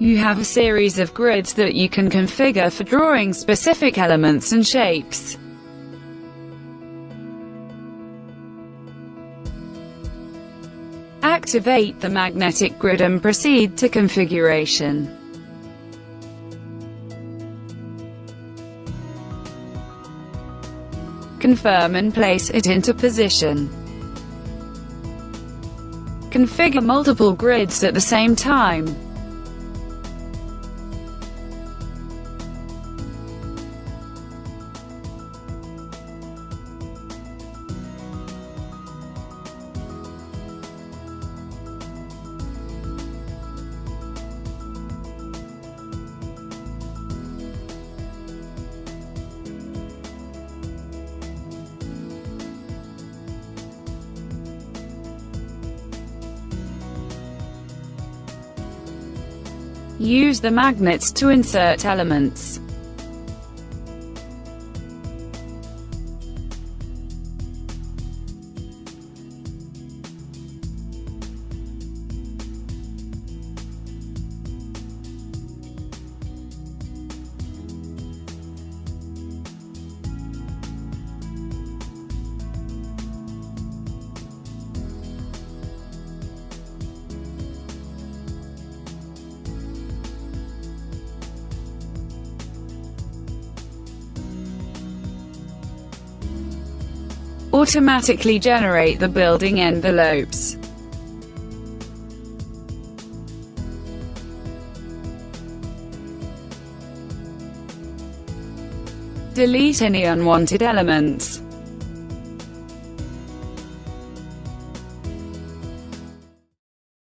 You have a series of grids that you can configure for drawing specific elements and shapes. Activate the magnetic grid and proceed to configuration. Confirm and place it into position. Configure multiple grids at the same time. Use the magnets to insert elements. Automatically generate the building envelopes. Delete any unwanted elements.